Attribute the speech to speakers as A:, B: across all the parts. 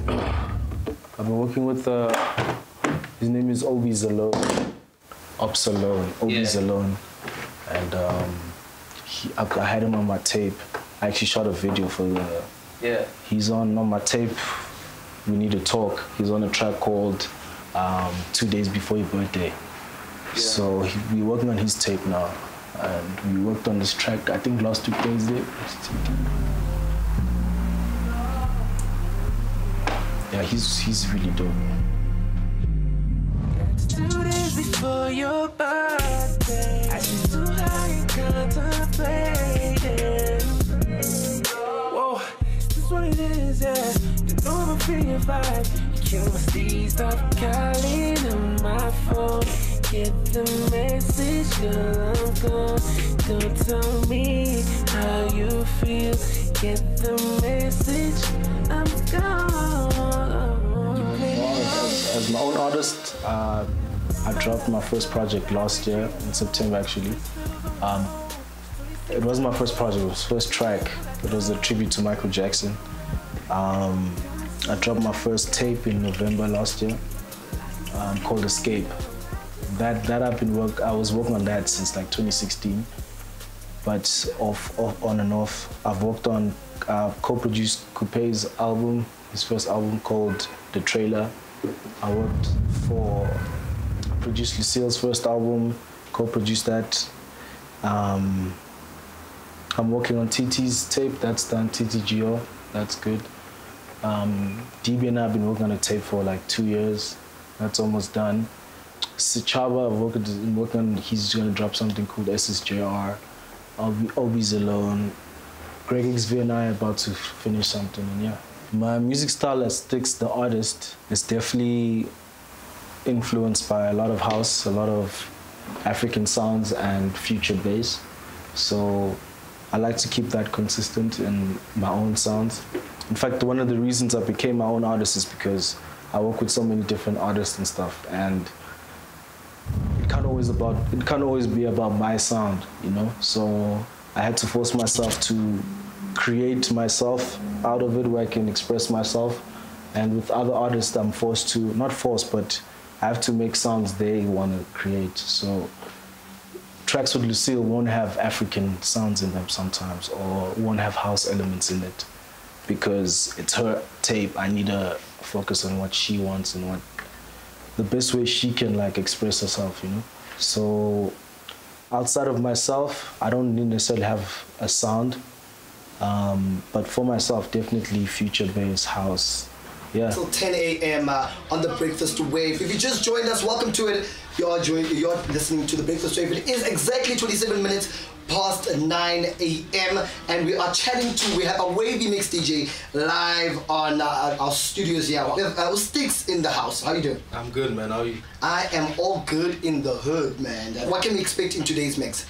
A: I've been working with his name is Obi Zalone. Obi Zalone. And I had him on my tape. I actually shot a video for the...
B: Yeah.
A: He's on my tape, We Need to Talk. He's on a track called 2 Days Before Your Birthday. Yeah. So we're working on his tape now. And we worked on this track, I think last week Wednesday. Yeah, he's really dope.
C: 2 days before your birthday, I just too high and contemplating. Whoa, this is what it is, yeah. You know I'm feeling your vibe. You kill my steed, stop calling on my phone. Get the message, girl, I'm gone. Don't tell me how you feel. Get the message, I'm gone.
A: As my own artist, I dropped my first project last year, in September actually. It wasn't my first project, it was first track. It was a tribute to Michael Jackson. I dropped my first tape in November last year, called Escape. I was working on that since like 2016, but on and off. I've worked on, co-produced Coopay's album, his first album called The Trailer. I produced Lucille's first album, co-produced that. I'm working on TT's tape, that's done, TTGO, that's good. DB and I have been working on a tape for like 2 years, that's almost done. Sichaba, I'm working on, he's gonna drop something called SSJR. Obi's alone. Greg XV and I are about to finish something, and yeah. My music style as Stickx, the artist, is definitely influenced by a lot of house, a lot of African sounds and future bass. So I like to keep that consistent in my own sounds. In fact, one of the reasons I became my own artist is because I work with so many different artists and stuff, and it can't always be about my sound, you know? So I had to force myself to create myself out of it, where I can express myself. And with other artists, I'm forced to, not forced, but I have to make sounds they want to create. So tracks with Lucille won't have African sounds in them sometimes, or won't have house elements in it, because it's her tape. I need to focus on what she wants and what the best way she can like express herself, you know? So outside of myself, I don't necessarily have a sound, but for myself, definitely future bass, house, yeah.
D: Till 10 a.m. On the Breakfast Wave. If you just joined us, welcome to it. You're listening to the Breakfast Wave. It is exactly 27 minutes past 9 a.m. and we are chatting to, we have a Wavy Mix DJ live on our studios here. We have Stickx in the house. How you doing?
B: I'm good, man. How are you?
D: I am all good in the hood, man. What can we expect in today's mix?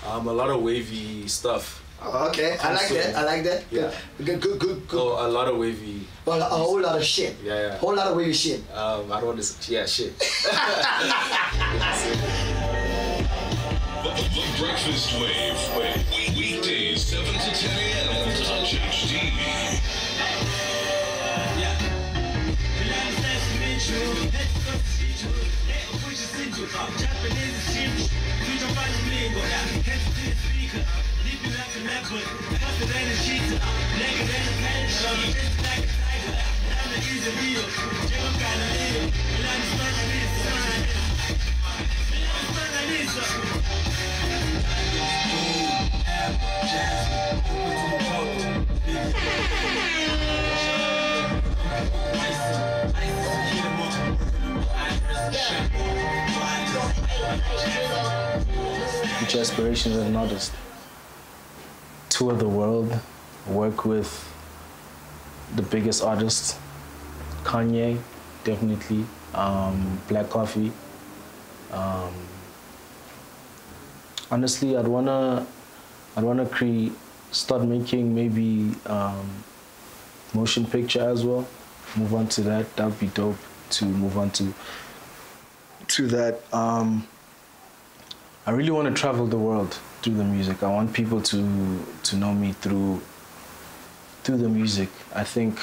B: A lot of wavy stuff.
D: Okay, I like that. I like that.
B: Yeah.
D: Good.
B: Oh, a lot of wavy.
D: Well, a whole lot of shit.
B: Yeah.
D: Whole lot of wavy shit.
B: I don't want to. Yeah, shit.
E: The Breakfast Wave. Weekdays, 7 to 10 a.m. on Touch HD.
A: Future aspirations as an artist. Tour the world, work with the biggest artists. Kanye, definitely. Black Coffee. Honestly, I'd wanna start making maybe motion picture as well. Move on to that. That'd be dope to move on to that. I really want to travel the world through the music. I want people to know me through the music. I think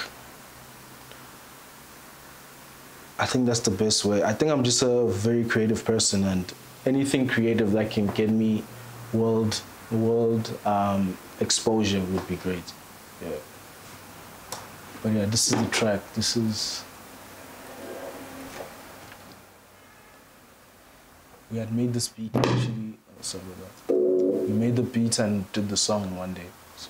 A: I think that's the best way. I think I'm just a very creative person, and anything creative that can get me world exposure would be great. Yeah. But yeah, this is the track. This is. We had made this beat actually. Oh, sorry about that. We made the beat and did the song in one day. So.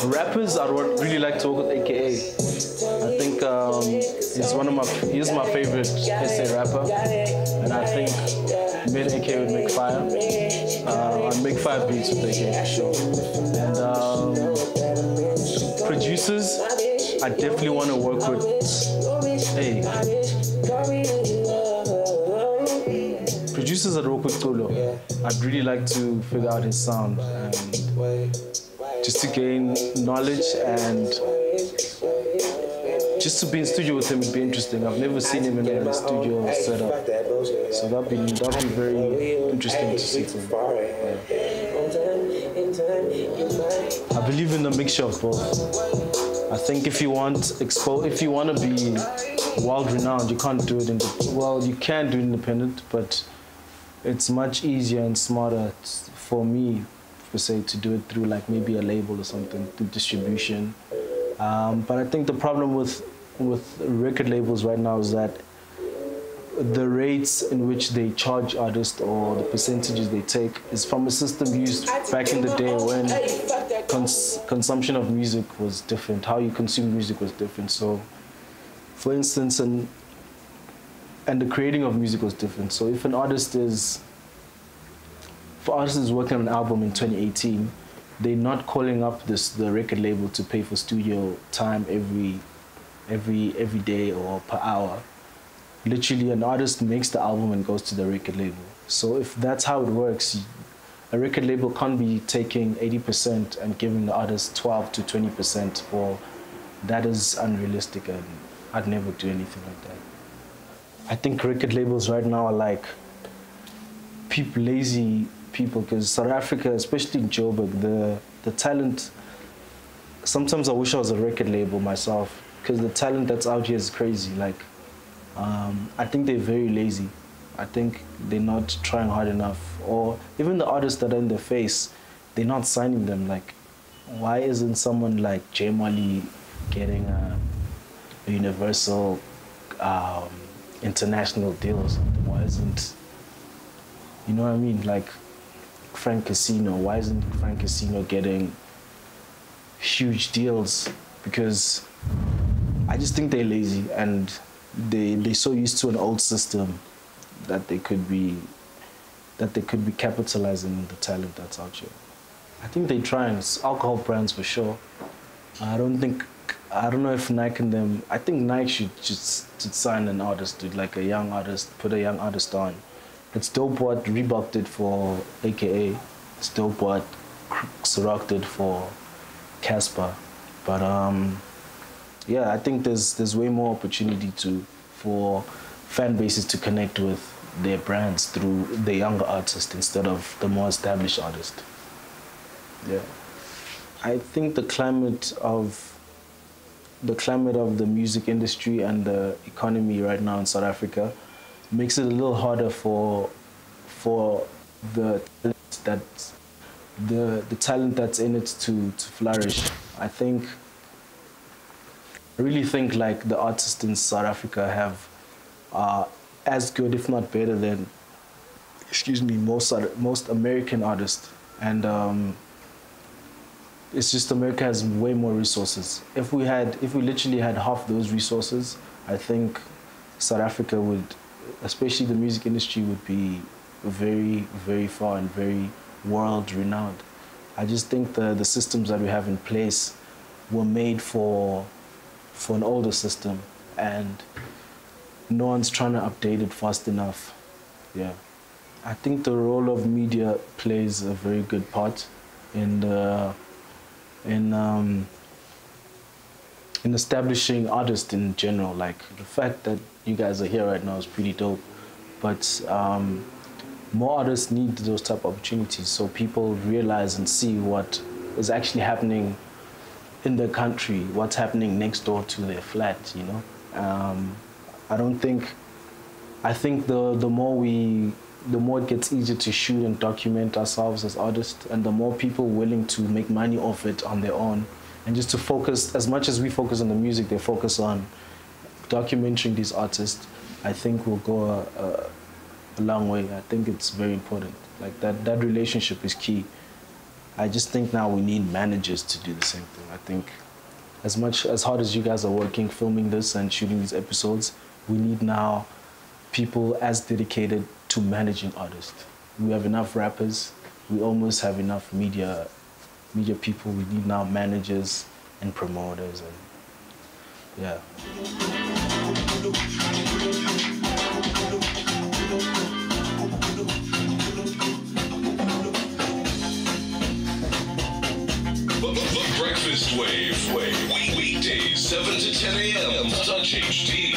A: Rappers, I would really like to work with AKA. I think he's my favorite SA rapper, and I think me and AKA would make fire. I'd make 5 beats with AKA for sure. And producers, I definitely want to work with. Hey, producers I'd work with Tolo. I'd really like to figure out his sound and just to gain knowledge and just to be in studio with him would be interesting. I've never seen him in a studio setup, so that'd be very interesting to see from him. Yeah. I believe in the mixture of both. I think if you want to be world-renowned, you can't do it you can do it independent, but it's much easier and smarter for me, per se, to do it through like maybe a label or something, through distribution. But I think the problem with record labels right now is that the rates in which they charge artists or the percentages they take is from a system used back in the day when consumption of music was different, how you consume music was different. So, for instance, and the creating of music was different. So if an artist is working on an album in 2018, they're not calling up the record label to pay for studio time every day or per hour. Literally, an artist makes the album and goes to the record label. So if that's how it works, a record label can't be taking 80% and giving the artist 12 to 20%, or that is unrealistic, and I'd never do anything like that. I think record labels right now are like lazy people, because South Africa, especially in Joburg, the talent, sometimes I wish I was a record label myself, because the talent that's out here is crazy. Like, I think they're very lazy. I think they're not trying hard enough, or even the artists that are in their face, they're not signing them. Like, why isn't someone like J Mali getting a Universal international deal or something? Why isn't, you know what I mean? Like Frank Casino, why isn't Frank Casino getting huge deals? Because I just think they're lazy, and they're so used to an old system that they could be capitalizing on the talent that's out here. I think they're trying. It's alcohol brands for sure. I don't know if Nike and them, I think Nike should sign an artist, like a young artist, put a young artist on. It's dope what Reebok did for AKA. It's dope what Ciroc did for Casper. But yeah, I think there's way more opportunity for fan bases to connect with their brands through the younger artist instead of the more established artist. Yeah. I think the climate of the music industry and the economy right now in South Africa makes it a little harder for the talent that's in it to flourish. I really think like the artists in South Africa have as good, if not better than, most American artists. And it's just America has way more resources. If we literally had half those resources, I think South Africa would, especially the music industry, would be very, very far and very world-renowned. I just think the systems that we have in place were made for an older system, and no one's trying to update it fast enough. Yeah. I think the role of media plays a very good part in establishing artists in general. Like, the fact that you guys are here right now is pretty dope, but more artists need those type of opportunities so people realize and see what is actually happening in their country, what's happening next door to their flat, you know? I think the more it gets easier to shoot and document ourselves as artists, and the more people willing to make money off it on their own, and just to focus, as much as we focus on the music, they focus on documenting these artists, I think we'll go a long way. I think it's very important. Like, that relationship is key. I just think now we need managers to do the same thing. I think as hard as you guys are working, filming this and shooting these episodes, we need now people as dedicated to managing artists. We have enough rappers. We almost have enough media people. We need now managers and promoters, and yeah.
E: The Breakfast Wave. Weekdays, 7 to 10 a.m. Touch HD.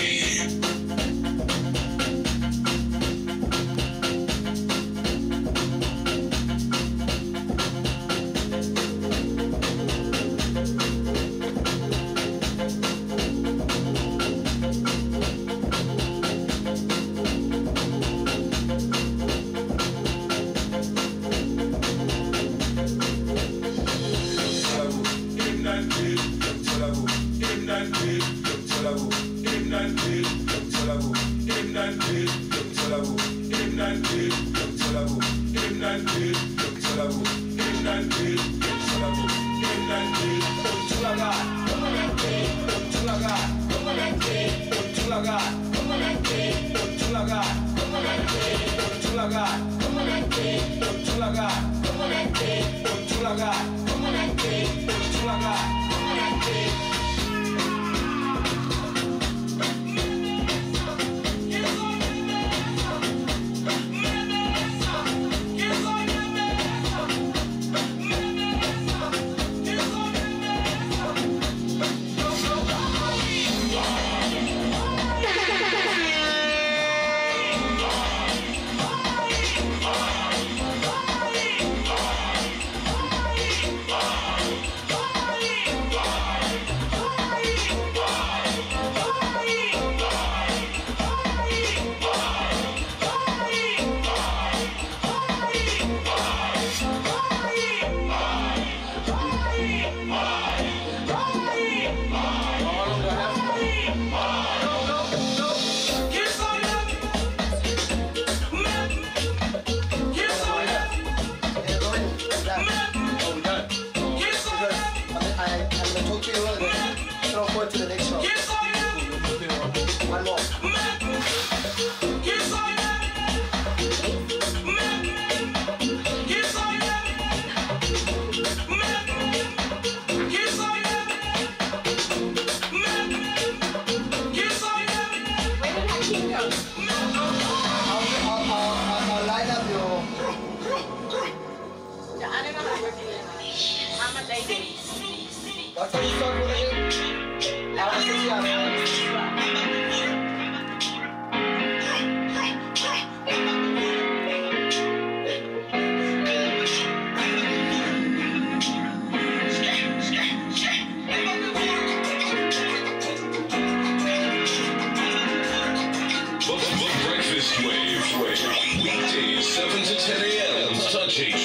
E: Weekdays, 7 to 10 a.m. Touch HD.